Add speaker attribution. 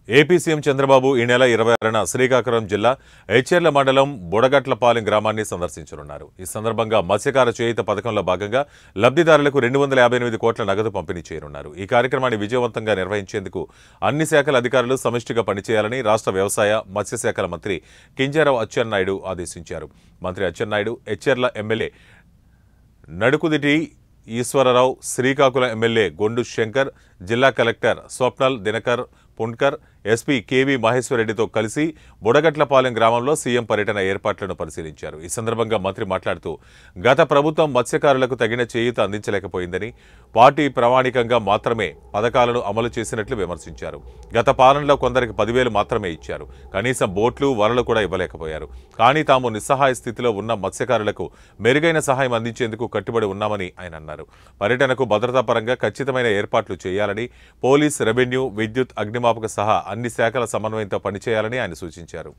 Speaker 1: AP CM Chandrababu ఈ నెల 26న శ్రీకాకుళం జిల్లా ఎచ్చెర్ల మండలం బుడగట్లపాలెం గ్రామాన్ని సందర్శించనున్నారు. ఈ సందర్భంగా మత్స్యకార చేయూత పథకంలో భాగంగా లబ్ధిదారులకు 258 కోట్ల నగదు పంపిణీ చేయనున్నారు. ఈ కార్యక్రమాన్ని విజయవంతంగా నిర్వహించేందుకు అన్ని శాఖల అధికారులు సమిష్టిగా పనిచేయాలని రాష్ట్ర వ్యవసాయ, మత్స్యశాఖల మంత్రి కింజరాపు అచ్చెన్నాయుడు ఆదేశించారు. మంత్రి అచ్చెన్నాయుడు ఎచ్చెర్ల ఎమ్మెల్యే నడుకుదిటి ఈశ్వరరావు, శ్రీకాకుళం ఎమ్మెల్యే గొండు శంకర్, జిల్లా collector Swapnil Dinakar Pundkar, SP KV మహేశ్వరరెడ్డితో కలిసి బుడగట్లపాలెం గ్రామంలో సీఎం పర్యటన ఏర్పాట్లను పరిశీలించారు. ఈ సందర్భంగా మంత్రి మాట్లాడుతూ గత ప్రభుత్వం మత్స్యకారులకు తగిన చేయూత అందించలేకపోయిందని, పార్టీ ప్రామాణికంగా మాత్రమే పథకాలను అమలు చేసినట్లు విమర్శించారు. గత పాలనలో కొందరికి 10,000 మాత్రమే ఇచ్చారు. కనీసం బోట్లు, వలలు కూడా ఇవ్వలేకపోయారు. కానీ తాము నిస్సహాయ స్థితిలో ఉన్న మత్స్యకారులకు మెరుగైన సహాయం అందించేందుకు కట్టుబడి ఉన్నామని ఆయన అన్నారు. పర్యటనకు భద్రతా పరంగా ఖచ్చితమైన ఏర్పాట్లు చేయాలని, పోలీస్, రెవెన్యూ, విద్యుత్, అగ్నిమాపక సహా అన్ని శాఖల సమన్వయంతో పనిచేయాలని ఆయన సూచించారు.